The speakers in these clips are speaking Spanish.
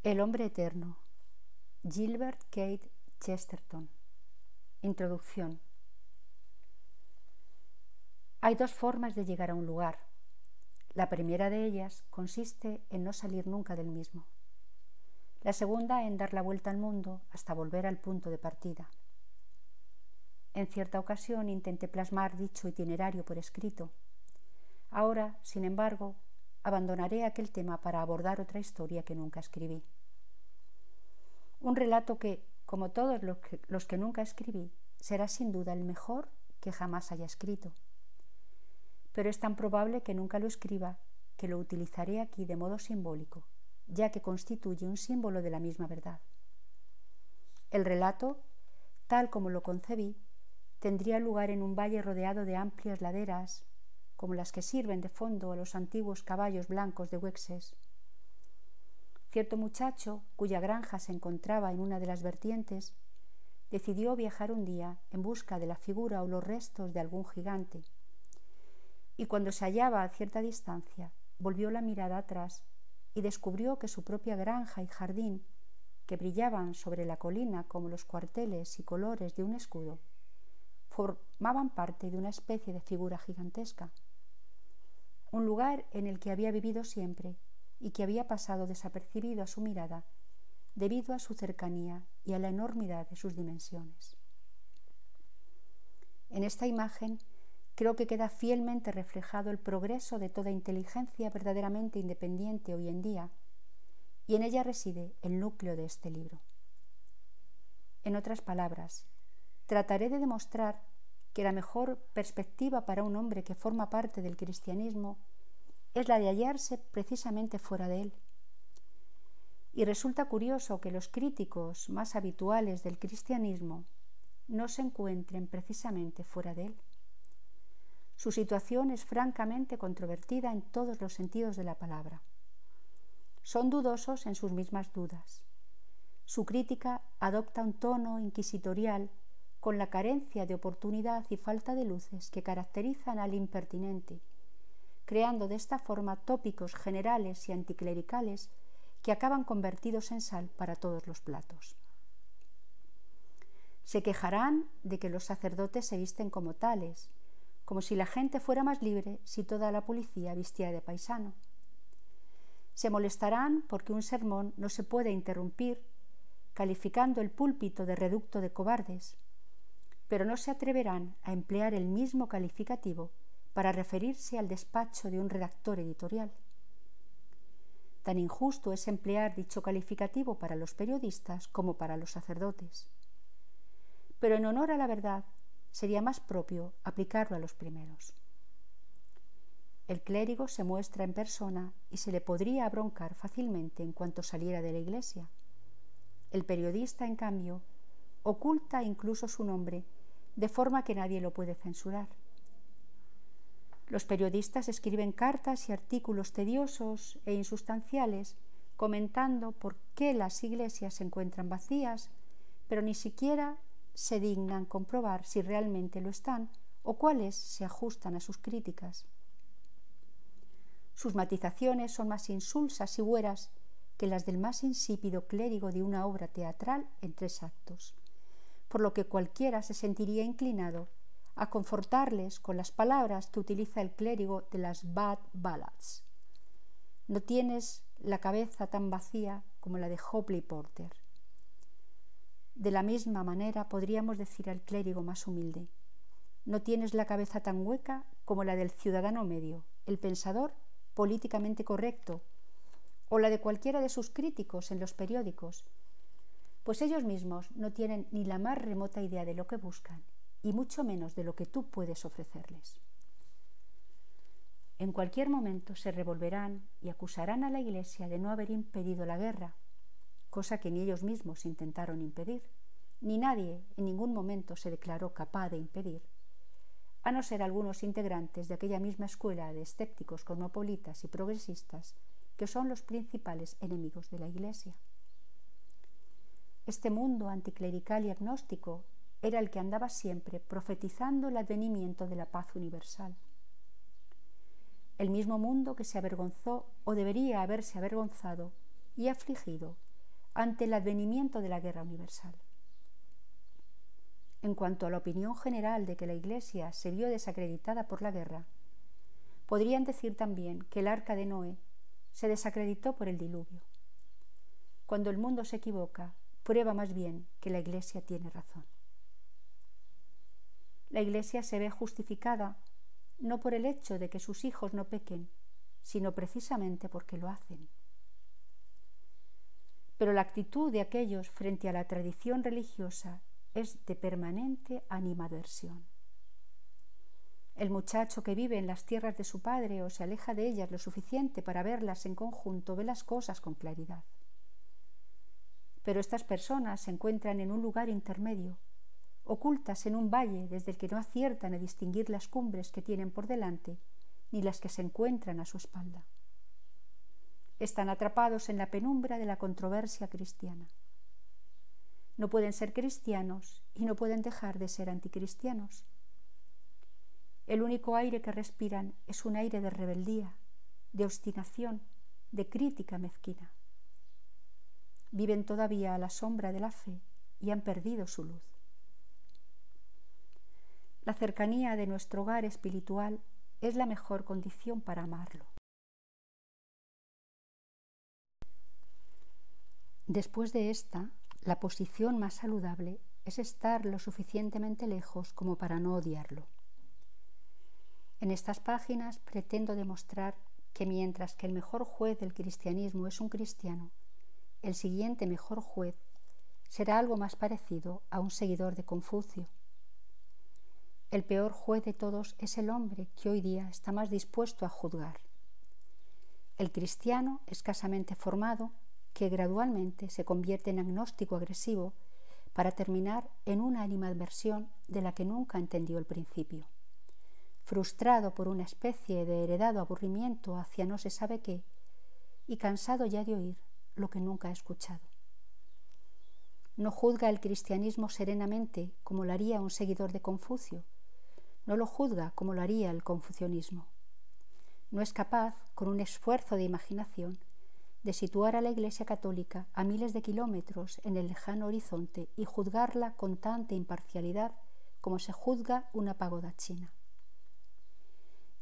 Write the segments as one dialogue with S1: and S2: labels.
S1: El hombre eterno. Gilbert Keith Chesterton. Introducción. Hay dos formas de llegar a un lugar. La primera de ellas consiste en no salir nunca del mismo. La segunda en dar la vuelta al mundo hasta volver al punto de partida. En cierta ocasión intenté plasmar dicho itinerario por escrito. Ahora, sin embargo, abandonaré aquel tema para abordar otra historia que nunca escribí. Un relato que, como todos los que nunca escribí, será sin duda el mejor que jamás haya escrito. Pero es tan probable que nunca lo escriba que lo utilizaré aquí de modo simbólico, ya que constituye un símbolo de la misma verdad. El relato, tal como lo concebí, tendría lugar en un valle rodeado de amplias laderas, como las que sirven de fondo a los antiguos caballos blancos de Wessex. Cierto muchacho, cuya granja se encontraba en una de las vertientes, decidió viajar un día en busca de la figura o los restos de algún gigante, y cuando se hallaba a cierta distancia, volvió la mirada atrás y descubrió que su propia granja y jardín, que brillaban sobre la colina como los cuarteles y colores de un escudo, formaban parte de una especie de figura gigantesca. Un lugar en el que había vivido siempre y que había pasado desapercibido a su mirada debido a su cercanía y a la enormidad de sus dimensiones. En esta imagen creo que queda fielmente reflejado el progreso de toda inteligencia verdaderamente independiente hoy en día, y en ella reside el núcleo de este libro. En otras palabras, trataré de demostrar que la mejor perspectiva para un hombre que forma parte del cristianismo es la de hallarse precisamente fuera de él. Y resulta curioso que los críticos más habituales del cristianismo no se encuentren precisamente fuera de él. Su situación es francamente controvertida en todos los sentidos de la palabra. Son dudosos en sus mismas dudas. Su crítica adopta un tono inquisitorial con la carencia de oportunidad y falta de luces que caracterizan al impertinente, creando de esta forma tópicos generales y anticlericales que acaban convertidos en sal para todos los platos. Se quejarán de que los sacerdotes se visten como tales, como si la gente fuera más libre si toda la policía vistiera de paisano. Se molestarán porque un sermón no se puede interrumpir, calificando el púlpito de reducto de cobardes, pero no se atreverán a emplear el mismo calificativo para referirse al despacho de un redactor editorial. Tan injusto es emplear dicho calificativo para los periodistas como para los sacerdotes. Pero en honor a la verdad, sería más propio aplicarlo a los primeros. El clérigo se muestra en persona y se le podría abroncar fácilmente en cuanto saliera de la iglesia. El periodista, en cambio, oculta incluso su nombre, de forma que nadie lo puede censurar. Los periodistas escriben cartas y artículos tediosos e insustanciales comentando por qué las iglesias se encuentran vacías, pero ni siquiera se dignan comprobar si realmente lo están o cuáles se ajustan a sus críticas. Sus matizaciones son más insulsas y hueras que las del más insípido clérigo de una obra teatral en 3 actos, por lo que cualquiera se sentiría inclinado a confortarles con las palabras que utiliza el clérigo de las Bad Ballads. No tienes la cabeza tan vacía como la de Hopley Porter. De la misma manera podríamos decir al clérigo más humilde: no tienes la cabeza tan hueca como la del ciudadano medio, el pensador políticamente correcto, o la de cualquiera de sus críticos en los periódicos, pues ellos mismos no tienen ni la más remota idea de lo que buscan, y mucho menos de lo que tú puedes ofrecerles. En cualquier momento se revolverán y acusarán a la Iglesia de no haber impedido la guerra, cosa que ni ellos mismos intentaron impedir, ni nadie en ningún momento se declaró capaz de impedir, a no ser algunos integrantes de aquella misma escuela de escépticos cosmopolitas y progresistas que son los principales enemigos de la Iglesia. Este mundo anticlerical y agnóstico era el que andaba siempre profetizando el advenimiento de la paz universal. El mismo mundo que se avergonzó o debería haberse avergonzado y afligido ante el advenimiento de la guerra universal. En cuanto a la opinión general de que la Iglesia se vio desacreditada por la guerra, podrían decir también que el arca de Noé se desacreditó por el diluvio. Cuando el mundo se equivoca, prueba más bien que la Iglesia tiene razón. La Iglesia se ve justificada no por el hecho de que sus hijos no pequen, sino precisamente porque lo hacen. Pero la actitud de aquellos frente a la tradición religiosa es de permanente animadversión. El muchacho que vive en las tierras de su padre o se aleja de ellas lo suficiente para verlas en conjunto ve las cosas con claridad. Pero estas personas se encuentran en un lugar intermedio, ocultas en un valle desde el que no aciertan a distinguir las cumbres que tienen por delante ni las que se encuentran a su espalda. Están atrapados en la penumbra de la controversia cristiana. No pueden ser cristianos y no pueden dejar de ser anticristianos. El único aire que respiran es un aire de rebeldía, de obstinación, de crítica mezquina. Viven todavía a la sombra de la fe y han perdido su luz. La cercanía de nuestro hogar espiritual es la mejor condición para amarlo. Después de esta, la posición más saludable es estar lo suficientemente lejos como para no odiarlo. En estas páginas pretendo demostrar que mientras que el mejor juez del cristianismo es un cristiano, el siguiente mejor juez será algo más parecido a un seguidor de Confucio. El peor juez de todos es el hombre que hoy día está más dispuesto a juzgar. El cristiano escasamente formado que gradualmente se convierte en agnóstico agresivo para terminar en una animadversión de la que nunca entendió el principio, frustrado por una especie de heredado aburrimiento hacia no se sabe qué y cansado ya de oír lo que nunca ha escuchado. No juzga el cristianismo serenamente como lo haría un seguidor de Confucio, no lo juzga como lo haría el confucianismo. No es capaz, con un esfuerzo de imaginación, de situar a la Iglesia Católica a miles de kilómetros en el lejano horizonte y juzgarla con tanta imparcialidad como se juzga una pagoda china.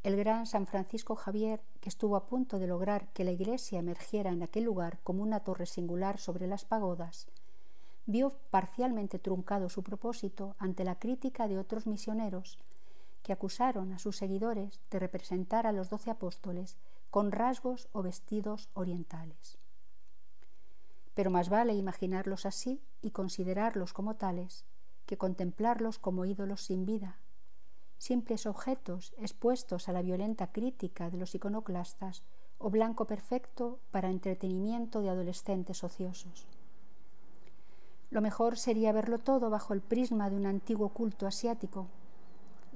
S1: El gran San Francisco Javier, que estuvo a punto de lograr que la Iglesia emergiera en aquel lugar como una torre singular sobre las pagodas, vio parcialmente truncado su propósito ante la crítica de otros misioneros que acusaron a sus seguidores de representar a los 12 apóstoles con rasgos o vestidos orientales. Pero más vale imaginarlos así y considerarlos como tales que contemplarlos como ídolos sin vida, simples objetos expuestos a la violenta crítica de los iconoclastas o blanco perfecto para entretenimiento de adolescentes ociosos. Lo mejor sería verlo todo bajo el prisma de un antiguo culto asiático.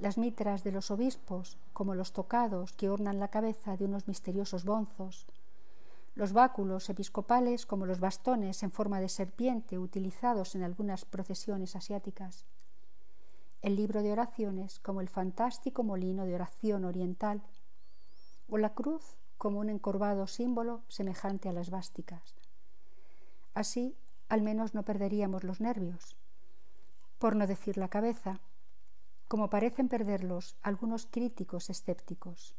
S1: Las mitras de los obispos, como los tocados que ornan la cabeza de unos misteriosos bonzos, los báculos episcopales como los bastones en forma de serpiente utilizados en algunas procesiones asiáticas, el libro de oraciones como el fantástico molino de oración oriental, o la cruz como un encorvado símbolo semejante a las vásticas. Así, al menos no perderíamos los nervios, por no decir la cabeza, como parecen perderlos algunos críticos escépticos.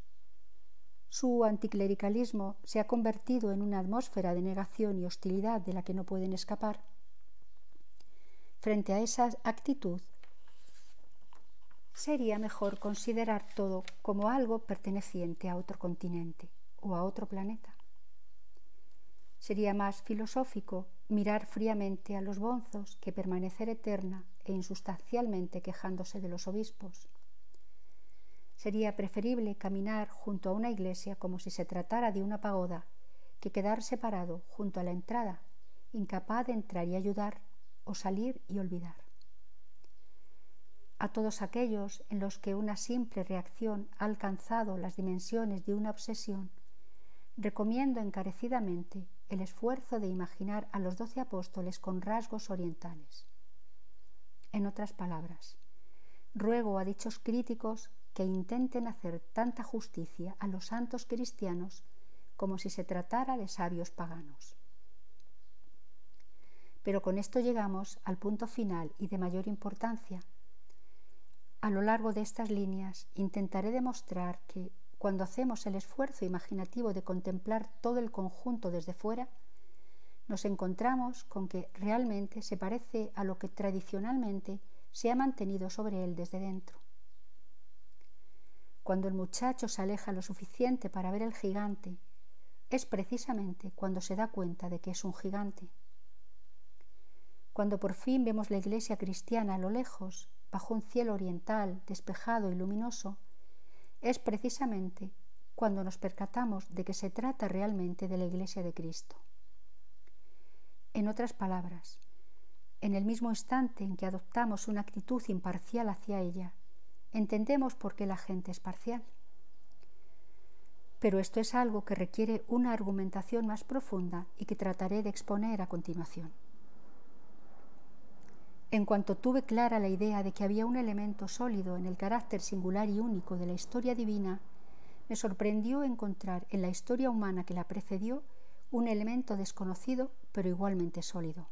S1: Su anticlericalismo se ha convertido en una atmósfera de negación y hostilidad de la que no pueden escapar. Frente a esa actitud, sería mejor considerar todo como algo perteneciente a otro continente o a otro planeta. Sería más filosófico mirar fríamente a los bonzos que permanecer eterna e insustancialmente quejándose de los obispos. Sería preferible caminar junto a una iglesia como si se tratara de una pagoda que quedar separado junto a la entrada, incapaz de entrar y ayudar o salir y olvidar. A todos aquellos en los que una simple reacción ha alcanzado las dimensiones de una obsesión, recomiendo encarecidamente el esfuerzo de imaginar a los 12 apóstoles con rasgos orientales. En otras palabras, ruego a dichos críticos que intenten hacer tanta justicia a los santos cristianos como si se tratara de sabios paganos. Pero con esto llegamos al punto final y de mayor importancia. A lo largo de estas líneas intentaré demostrar que, cuando hacemos el esfuerzo imaginativo de contemplar todo el conjunto desde fuera, nos encontramos con que realmente se parece a lo que tradicionalmente se ha mantenido sobre él desde dentro. Cuando el muchacho se aleja lo suficiente para ver el gigante, es precisamente cuando se da cuenta de que es un gigante. Cuando por fin vemos la iglesia cristiana a lo lejos, bajo un cielo oriental, despejado y luminoso, es precisamente cuando nos percatamos de que se trata realmente de la iglesia de Cristo. En otras palabras, en el mismo instante en que adoptamos una actitud imparcial hacia ella, entendemos por qué la gente es parcial. Pero esto es algo que requiere una argumentación más profunda y que trataré de exponer a continuación. En cuanto tuve clara la idea de que había un elemento sólido en el carácter singular y único de la historia divina, me sorprendió encontrar en la historia humana que la precedió un elemento desconocido pero igualmente sólido.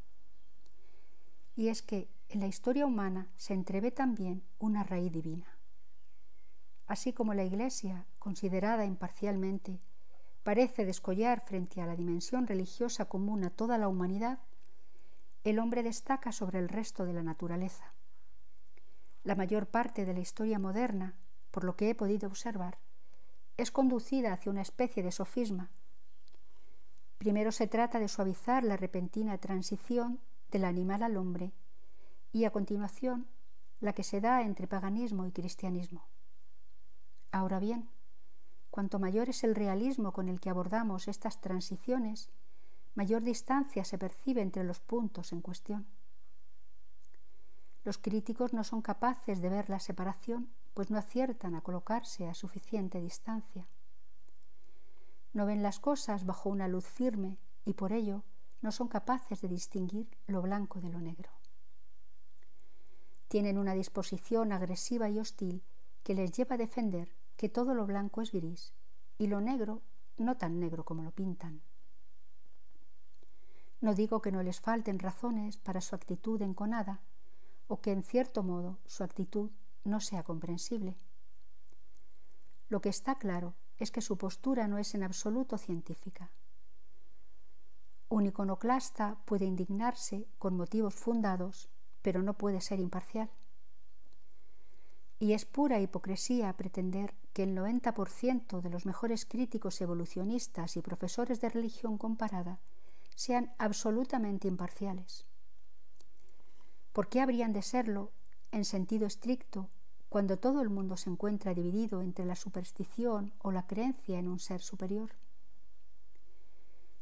S1: Y es que en la historia humana se entrevé también una raíz divina. Así como la Iglesia, considerada imparcialmente, parece descollar frente a la dimensión religiosa común a toda la humanidad, el hombre destaca sobre el resto de la naturaleza. La mayor parte de la historia moderna, por lo que he podido observar, es conducida hacia una especie de sofisma. Primero se trata de suavizar la repentina transición del animal al hombre y a continuación la que se da entre paganismo y cristianismo. Ahora bien, cuanto mayor es el realismo con el que abordamos estas transiciones, mayor distancia se percibe entre los puntos en cuestión. Los críticos no son capaces de ver la separación, pues no aciertan a colocarse a suficiente distancia. No ven las cosas bajo una luz firme y por ello no son capaces de distinguir lo blanco de lo negro. Tienen una disposición agresiva y hostil que les lleva a defender que todo lo blanco es gris y lo negro no tan negro como lo pintan. No digo que no les falten razones para su actitud enconada o que en cierto modo su actitud no sea comprensible. Lo que está claro es que su postura no es en absoluto científica. Un iconoclasta puede indignarse con motivos fundados, pero no puede ser imparcial. Y es pura hipocresía pretender que el 90% de los mejores críticos evolucionistas y profesores de religión comparada sean absolutamente imparciales. ¿Por qué habrían de serlo en sentido estricto cuando todo el mundo se encuentra dividido entre la superstición o la creencia en un ser superior?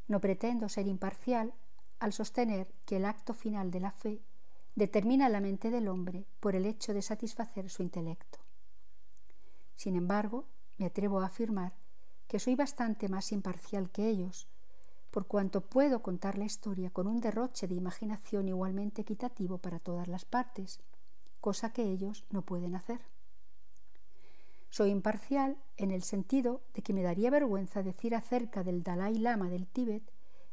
S1: No pretendo ser imparcial al sostener que el acto final de la fe determina la mente del hombre por el hecho de satisfacer su intelecto. Sin embargo, me atrevo a afirmar que soy bastante más imparcial que ellos, por cuanto puedo contar la historia con un derroche de imaginación igualmente equitativo para todas las partes, cosa que ellos no pueden hacer. Soy imparcial en el sentido de que me daría vergüenza decir acerca del Dalai Lama del Tíbet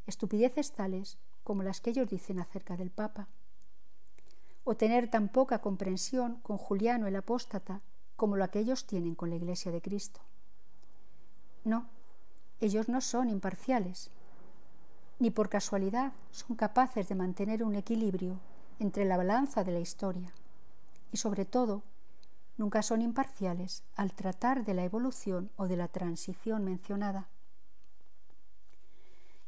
S1: estupideces tales como las que ellos dicen acerca del Papa, o tener tan poca comprensión con Juliano el Apóstata como la que ellos tienen con la Iglesia de Cristo. No, ellos no son imparciales. Ni por casualidad son capaces de mantener un equilibrio entre la balanza de la historia y, sobre todo, nunca son imparciales al tratar de la evolución o de la transición mencionada.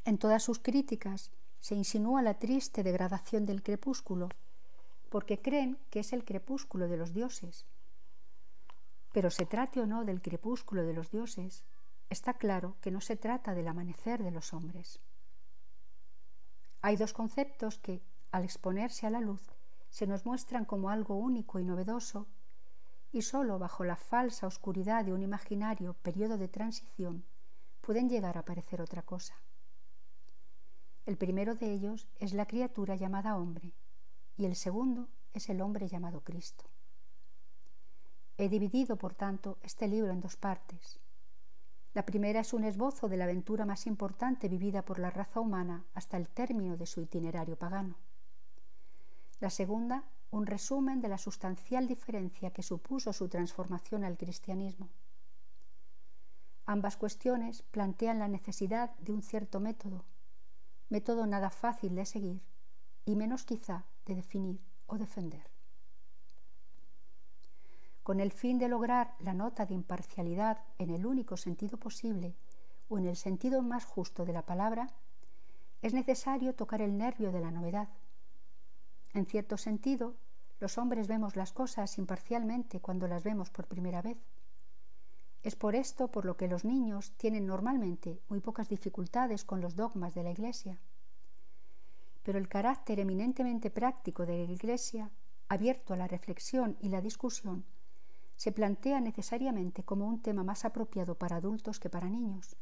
S1: En todas sus críticas se insinúa la triste degradación del crepúsculo, porque creen que es el crepúsculo de los dioses. Pero se trate o no del crepúsculo de los dioses, está claro que no se trata del amanecer de los hombres. Hay dos conceptos que, al exponerse a la luz, se nos muestran como algo único y novedoso, y solo bajo la falsa oscuridad de un imaginario periodo de transición pueden llegar a parecer otra cosa. El primero de ellos es la criatura llamada hombre, y el segundo es el hombre llamado Cristo. He dividido, por tanto, este libro en dos partes. La primera es un esbozo de la aventura más importante vivida por la raza humana hasta el término de su itinerario pagano. La segunda, un resumen de la sustancial diferencia que supuso su transformación al cristianismo. Ambas cuestiones plantean la necesidad de un cierto método nada fácil de seguir y menos quizá de definir o defender. Con el fin de lograr la nota de imparcialidad en el único sentido posible o en el sentido más justo de la palabra, es necesario tocar el nervio de la novedad. En cierto sentido, los hombres vemos las cosas imparcialmente cuando las vemos por primera vez. Es por esto por lo que los niños tienen normalmente muy pocas dificultades con los dogmas de la Iglesia. Pero el carácter eminentemente práctico de la Iglesia, abierto a la reflexión y la discusión, se plantea necesariamente como un tema más apropiado para adultos que para niños.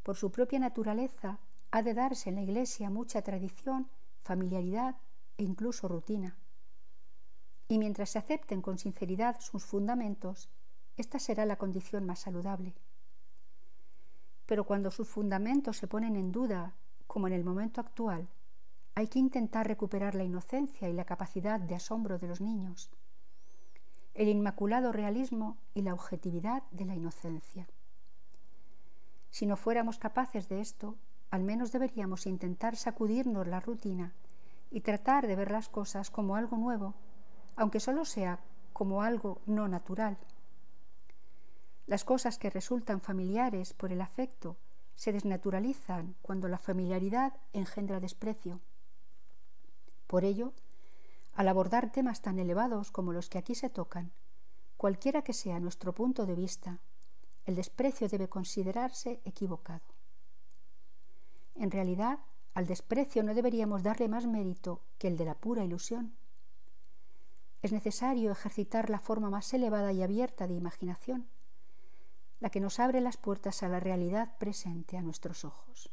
S1: Por su propia naturaleza, ha de darse en la Iglesia mucha tradición, familiaridad e incluso rutina. Y mientras se acepten con sinceridad sus fundamentos, esta será la condición más saludable. Pero cuando sus fundamentos se ponen en duda, como en el momento actual, hay que intentar recuperar la inocencia y la capacidad de asombro de los niños, el inmaculado realismo y la objetividad de la inocencia. Si no fuéramos capaces de esto, al menos deberíamos intentar sacudirnos la rutina y tratar de ver las cosas como algo nuevo, aunque solo sea como algo no natural. Las cosas que resultan familiares por el afecto se desnaturalizan cuando la familiaridad engendra desprecio. Por ello, al abordar temas tan elevados como los que aquí se tocan, cualquiera que sea nuestro punto de vista, el desprecio debe considerarse equivocado. En realidad, al desprecio no deberíamos darle más mérito que el de la pura ilusión. Es necesario ejercitar la forma más elevada y abierta de imaginación, la que nos abre las puertas a la realidad presente a nuestros ojos.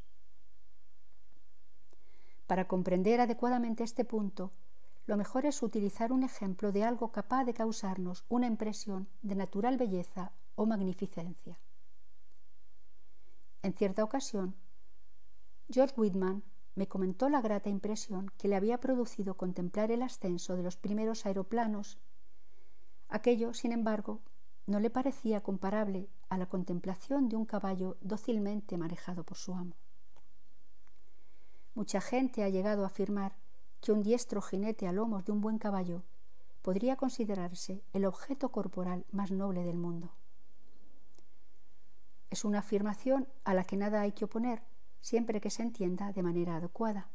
S1: Para comprender adecuadamente este punto, lo mejor es utilizar un ejemplo de algo capaz de causarnos una impresión de natural belleza o magnificencia. En cierta ocasión, George Whitman me comentó la grata impresión que le había producido contemplar el ascenso de los primeros aeroplanos. Aquello, sin embargo, no le parecía comparable a la contemplación de un caballo dócilmente manejado por su amo. Mucha gente ha llegado a afirmar que un diestro jinete a lomos de un buen caballo podría considerarse el objeto corporal más noble del mundo. Es una afirmación a la que nada hay que oponer, siempre que se entienda de manera adecuada.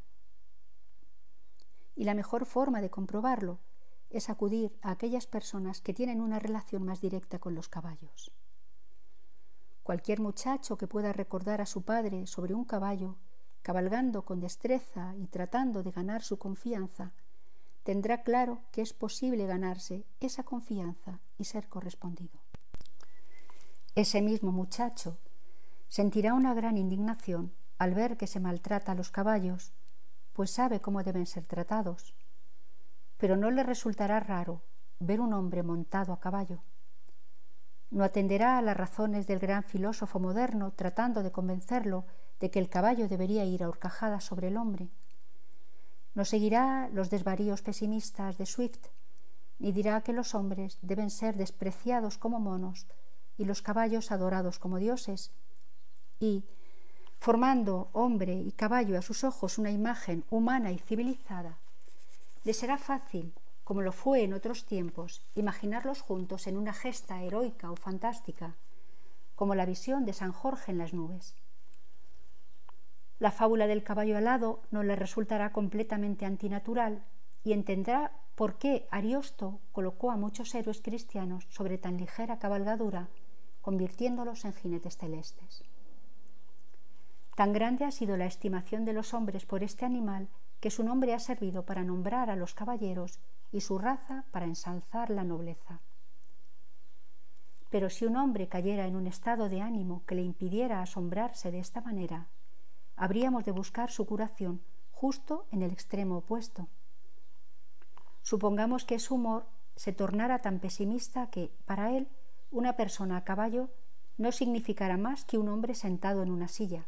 S1: Y la mejor forma de comprobarlo es acudir a aquellas personas que tienen una relación más directa con los caballos. Cualquier muchacho que pueda recordar a su padre sobre un caballo, cabalgando con destreza y tratando de ganar su confianza, tendrá claro que es posible ganarse esa confianza y ser correspondido. Ese mismo muchacho sentirá una gran indignación al ver que se maltrata a los caballos, pues sabe cómo deben ser tratados, pero no le resultará raro ver un hombre montado a caballo. No atenderá a las razones del gran filósofo moderno tratando de convencerlo de que el caballo debería ir a horcajadas sobre el hombre. No seguirá los desvaríos pesimistas de Swift, ni dirá que los hombres deben ser despreciados como monos y los caballos adorados como dioses, y, formando hombre y caballo a sus ojos una imagen humana y civilizada, le será fácil, como lo fue en otros tiempos, imaginarlos juntos en una gesta heroica o fantástica, como la visión de San Jorge en las nubes. La fábula del caballo alado no le resultará completamente antinatural y entenderá por qué Ariosto colocó a muchos héroes cristianos sobre tan ligera cabalgadura, convirtiéndolos en jinetes celestes. Tan grande ha sido la estimación de los hombres por este animal que su nombre ha servido para nombrar a los caballeros y su raza para ensalzar la nobleza. Pero si un hombre cayera en un estado de ánimo que le impidiera asombrarse de esta manera, habríamos de buscar su curación justo en el extremo opuesto. Supongamos que su humor se tornara tan pesimista que, para él, una persona a caballo no significara más que un hombre sentado en una silla.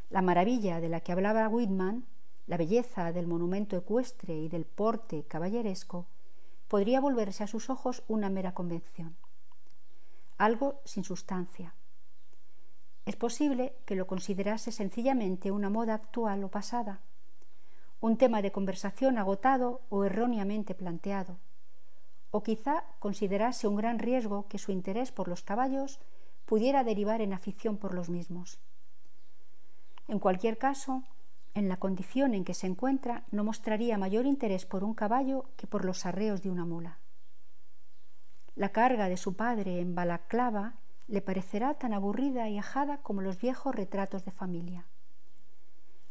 S1: La maravilla de la que hablaba Whitman la belleza del monumento ecuestre y del porte caballeresco podría volverse a sus ojos una mera convención, algo sin sustancia. Es posible que lo considerase sencillamente una moda actual o pasada, un tema de conversación agotado o erróneamente planteado, o quizá considerase un gran riesgo que su interés por los caballos pudiera derivar en afición por los mismos. En cualquier caso, en la condición en que se encuentra, no mostraría mayor interés por un caballo que por los arreos de una mula. La carga de su padre en balaclava le parecerá tan aburrida y ajada como los viejos retratos de familia.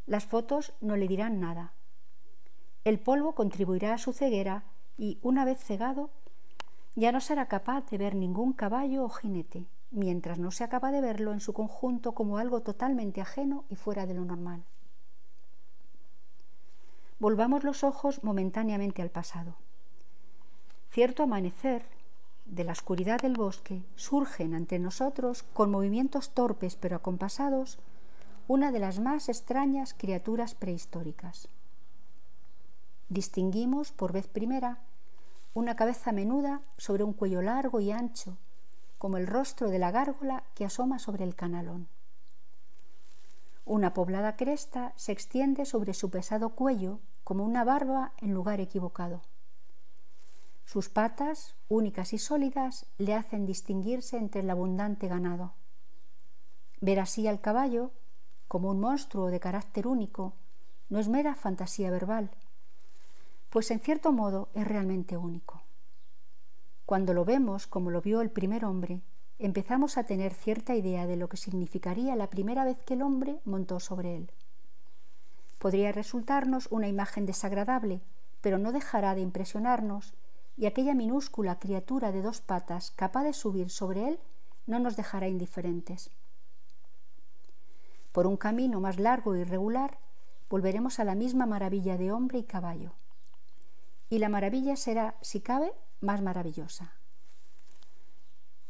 S1: Las fotos no le dirán nada. El polvo contribuirá a su ceguera y, una vez cegado, ya no será capaz de ver ningún caballo o jinete, mientras no sea capaz de verlo en su conjunto como algo totalmente ajeno y fuera de lo normal. Volvamos los ojos momentáneamente al pasado. Cierto amanecer, de la oscuridad del bosque, surgen ante nosotros, con movimientos torpes pero acompasados, una de las más extrañas criaturas prehistóricas. Distinguimos, por vez primera, una cabeza menuda sobre un cuello largo y ancho, como el rostro de la gárgola que asoma sobre el canalón. Una poblada cresta se extiende sobre su pesado cuello como una barba en lugar equivocado. Sus patas, únicas y sólidas, le hacen distinguirse entre el abundante ganado. Ver así al caballo, como un monstruo de carácter único, no es mera fantasía verbal, pues en cierto modo es realmente único. Cuando lo vemos como lo vio el primer hombre, empezamos a tener cierta idea de lo que significaría la primera vez que el hombre montó sobre él. Podría resultarnos una imagen desagradable, pero no dejará de impresionarnos, y aquella minúscula criatura de 2 patas capaz de subir sobre él no nos dejará indiferentes. Por un camino más largo y irregular, volveremos a la misma maravilla de hombre y caballo. Y la maravilla será, si cabe, más maravillosa.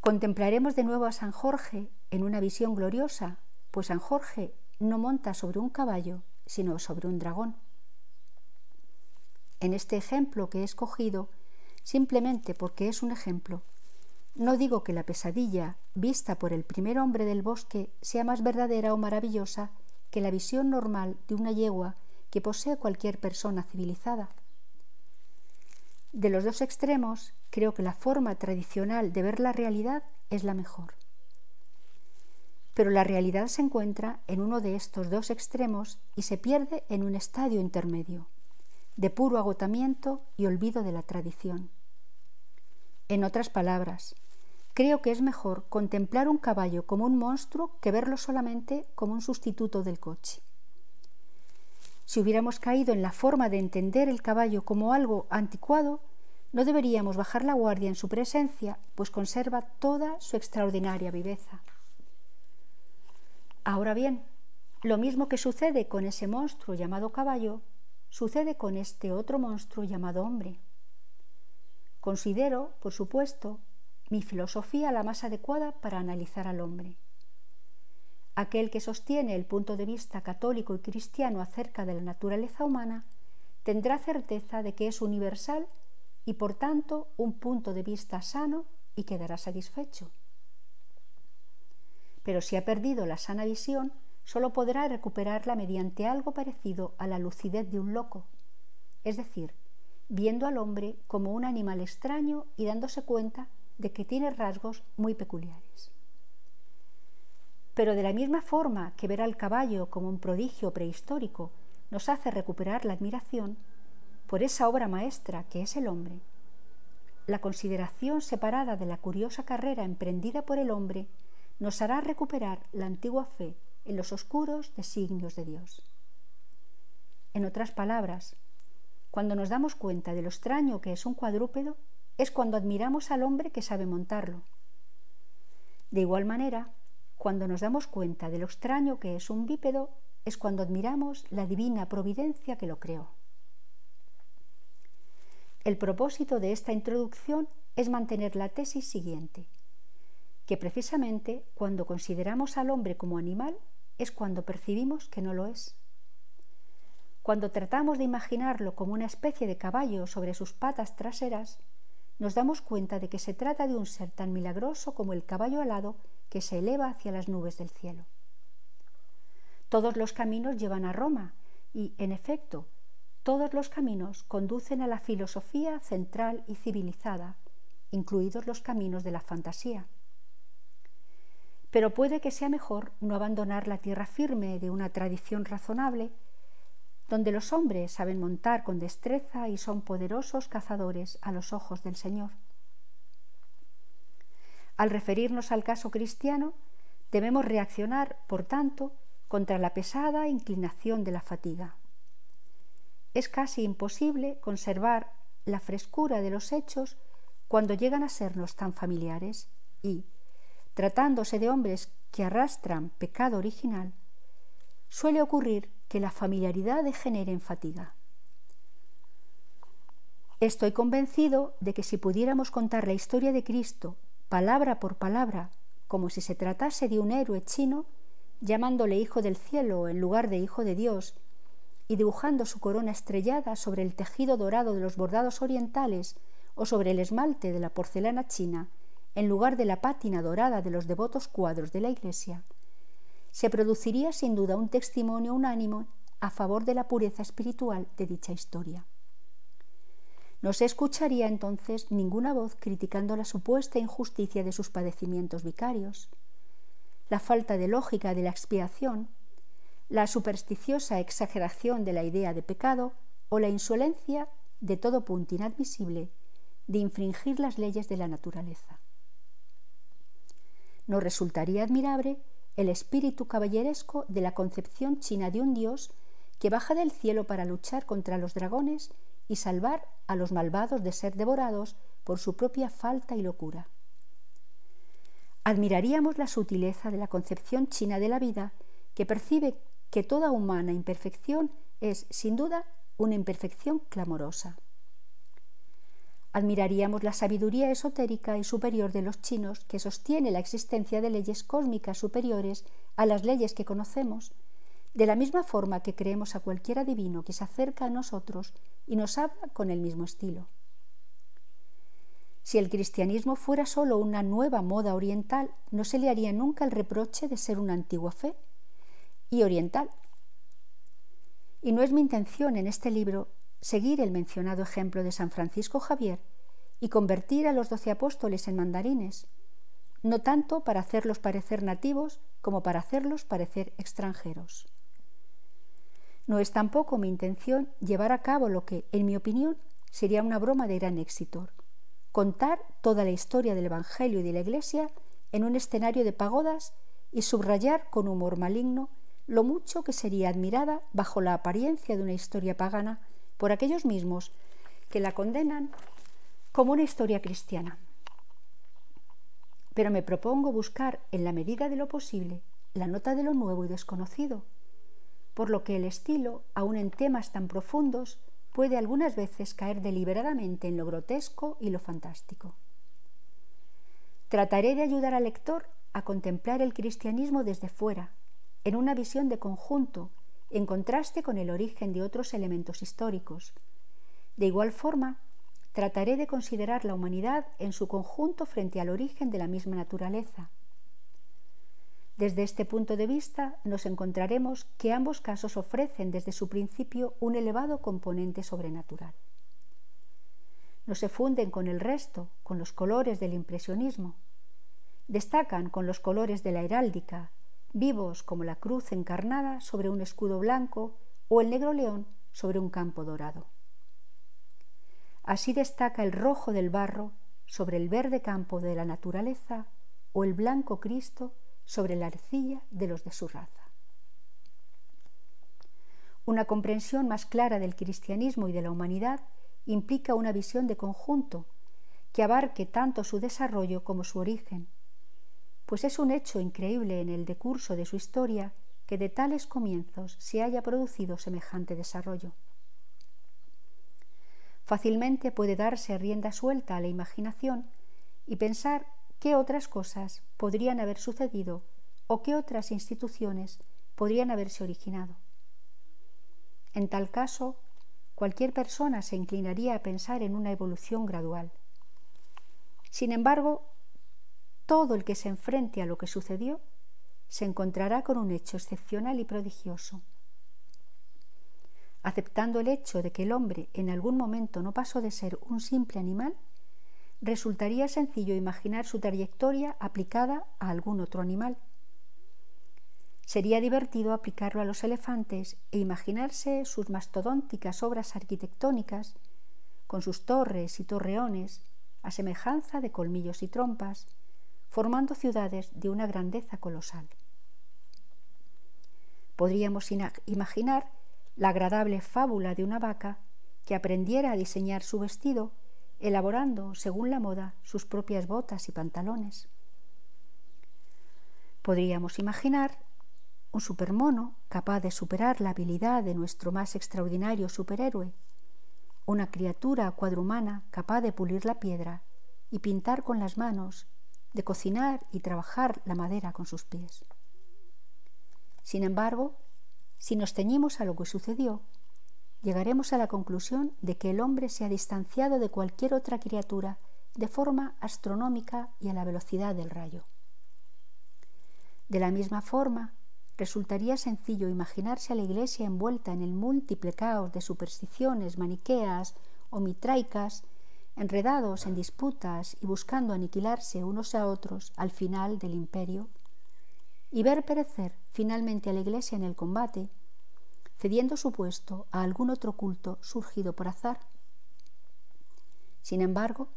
S1: Contemplaremos de nuevo a San Jorge en una visión gloriosa, pues San Jorge no monta sobre un caballo, sino sobre un dragón. En este ejemplo que he escogido, simplemente porque es un ejemplo, no digo que la pesadilla vista por el primer hombre del bosque sea más verdadera o maravillosa que la visión normal de una yegua que posee cualquier persona civilizada. De los 2 extremos, creo que la forma tradicional de ver la realidad es la mejor. Pero la realidad se encuentra en uno de estos 2 extremos y se pierde en un estadio intermedio, de puro agotamiento y olvido de la tradición. En otras palabras, creo que es mejor contemplar un caballo como un monstruo que verlo solamente como un sustituto del coche. Si hubiéramos caído en la forma de entender el caballo como algo anticuado, no deberíamos bajar la guardia en su presencia, pues conserva toda su extraordinaria viveza. Ahora bien, lo mismo que sucede con ese monstruo llamado caballo, sucede con este otro monstruo llamado hombre. Considero, por supuesto, mi filosofía la más adecuada para analizar al hombre. Aquel que sostiene el punto de vista católico y cristiano acerca de la naturaleza humana tendrá certeza de que es universal y por tanto un punto de vista sano y quedará satisfecho. Pero si ha perdido la sana visión, solo podrá recuperarla mediante algo parecido a la lucidez de un loco, es decir, viendo al hombre como un animal extraño y dándose cuenta de que tiene rasgos muy peculiares. Pero de la misma forma que ver al caballo como un prodigio prehistórico nos hace recuperar la admiración por esa obra maestra que es el hombre, la consideración separada de la curiosa carrera emprendida por el hombre nos hará recuperar la antigua fe en los oscuros designios de Dios. En otras palabras, cuando nos damos cuenta de lo extraño que es un cuadrúpedo, es cuando admiramos al hombre que sabe montarlo. De igual manera, cuando nos damos cuenta de lo extraño que es un bípedo, es cuando admiramos la divina providencia que lo creó. El propósito de esta introducción es mantener la tesis siguiente, que precisamente cuando consideramos al hombre como animal es cuando percibimos que no lo es. cuando tratamos de imaginarlo como una especie de caballo sobre sus patas traseras, nos damos cuenta de que se trata de un ser tan milagroso como el caballo alado que se eleva hacia las nubes del cielo. Todos los caminos llevan a Roma y, en efecto, todos los caminos conducen a la filosofía central y civilizada, incluidos los caminos de la fantasía. Pero puede que sea mejor no abandonar la tierra firme de una tradición razonable, donde los hombres saben montar con destreza y son poderosos cazadores a los ojos del Señor. Al referirnos al caso cristiano, debemos reaccionar, por tanto, contra la pesada inclinación de la fatiga. Es casi imposible conservar la frescura de los hechos cuando llegan a sernos tan familiares y, tratándose de hombres que arrastran pecado original, suele ocurrir que la familiaridad degenere en fatiga. Estoy convencido de que si pudiéramos contar la historia de Cristo palabra por palabra, como si se tratase de un héroe chino, llamándole Hijo del Cielo en lugar de Hijo de Dios, y dibujando su corona estrellada sobre el tejido dorado de los bordados orientales o sobre el esmalte de la porcelana china, en lugar de la pátina dorada de los devotos cuadros de la Iglesia, se produciría sin duda un testimonio unánime a favor de la pureza espiritual de dicha historia. No se escucharía entonces ninguna voz criticando la supuesta injusticia de sus padecimientos vicarios, la falta de lógica de la expiación, la supersticiosa exageración de la idea de pecado o la insolencia de todo punto inadmisible de infringir las leyes de la naturaleza. Nos resultaría admirable el espíritu caballeresco de la concepción china de un Dios que baja del cielo para luchar contra los dragones y salvar a los malvados de ser devorados por su propia falta y locura. Admiraríamos la sutileza de la concepción china de la vida, que percibe que toda humana imperfección es, sin duda, una imperfección clamorosa. Admiraríamos la sabiduría esotérica y superior de los chinos, que sostiene la existencia de leyes cósmicas superiores a las leyes que conocemos, de la misma forma que creemos a cualquier adivino que se acerca a nosotros y nos habla con el mismo estilo. Si el cristianismo fuera solo una nueva moda oriental, no se le haría nunca el reproche de ser una antigua fe y oriental. Y no es mi intención en este libro seguir el mencionado ejemplo de San Francisco Javier y convertir a los 12 apóstoles en mandarines, no tanto para hacerlos parecer nativos como para hacerlos parecer extranjeros. No es tampoco mi intención llevar a cabo lo que, en mi opinión, sería una broma de gran éxito: contar toda la historia del Evangelio y de la Iglesia en un escenario de pagodas y subrayar con humor maligno lo mucho que sería admirada bajo la apariencia de una historia pagana por aquellos mismos que la condenan como una historia cristiana. Pero me propongo buscar, en la medida de lo posible, la nota de lo nuevo y desconocido, por lo que el estilo, aun en temas tan profundos, puede algunas veces caer deliberadamente en lo grotesco y lo fantástico. Trataré de ayudar al lector a contemplar el cristianismo desde fuera, en una visión de conjunto, en contraste con el origen de otros elementos históricos. De igual forma, trataré de considerar la humanidad en su conjunto frente al origen de la misma naturaleza. Desde este punto de vista, nos encontraremos que ambos casos ofrecen desde su principio un elevado componente sobrenatural. No se funden con el resto, con los colores del impresionismo. Destacan con los colores de la heráldica, vivos como la cruz encarnada sobre un escudo blanco o el negro león sobre un campo dorado. Así destaca el rojo del barro sobre el verde campo de la naturaleza o el blanco Cristo sobre la arcilla de los de su raza. Una comprensión más clara del cristianismo y de la humanidad implica una visión de conjunto que abarque tanto su desarrollo como su origen, pues es un hecho increíble en el decurso de su historia que de tales comienzos se haya producido semejante desarrollo. Fácilmente puede darse rienda suelta a la imaginación y pensar qué otras cosas podrían haber sucedido o qué otras instituciones podrían haberse originado. En tal caso, cualquier persona se inclinaría a pensar en una evolución gradual. Sin embargo, todo el que se enfrente a lo que sucedió se encontrará con un hecho excepcional y prodigioso. Aceptando el hecho de que el hombre en algún momento no pasó de ser un simple animal, resultaría sencillo imaginar su trayectoria aplicada a algún otro animal. Sería divertido aplicarlo a los elefantes e imaginarse sus mastodónticas obras arquitectónicas, con sus torres y torreones, a semejanza de colmillos y trompas, formando ciudades de una grandeza colosal. Podríamos imaginar la agradable fábula de una vaca que aprendiera a diseñar su vestido, elaborando, según la moda, sus propias botas y pantalones. Podríamos imaginar un supermono capaz de superar la habilidad de nuestro más extraordinario superhéroe, una criatura cuadrumana capaz de pulir la piedra y pintar con las manos, de cocinar y trabajar la madera con sus pies. Sin embargo, si nos ceñimos a lo que sucedió, llegaremos a la conclusión de que el hombre se ha distanciado de cualquier otra criatura de forma astronómica y a la velocidad del rayo. De la misma forma, resultaría sencillo imaginarse a la Iglesia envuelta en el múltiple caos de supersticiones maniqueas o mitraicas, enredados en disputas y buscando aniquilarse unos a otros al final del imperio, y ver perecer finalmente a la Iglesia en el combate, cediendo su puesto a algún otro culto surgido por azar. Sin embargo,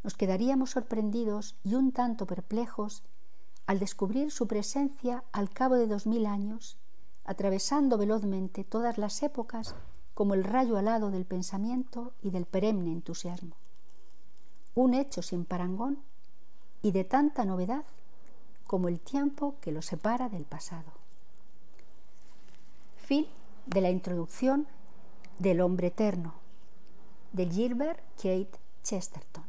S1: nos quedaríamos sorprendidos y un tanto perplejos al descubrir su presencia al cabo de 2000 años, atravesando velozmente todas las épocas como el rayo alado del pensamiento y del perenne entusiasmo. Un hecho sin parangón y de tanta novedad como el tiempo que lo separa del pasado. Fin de la introducción del Hombre Eterno, de Gilbert Keith Chesterton.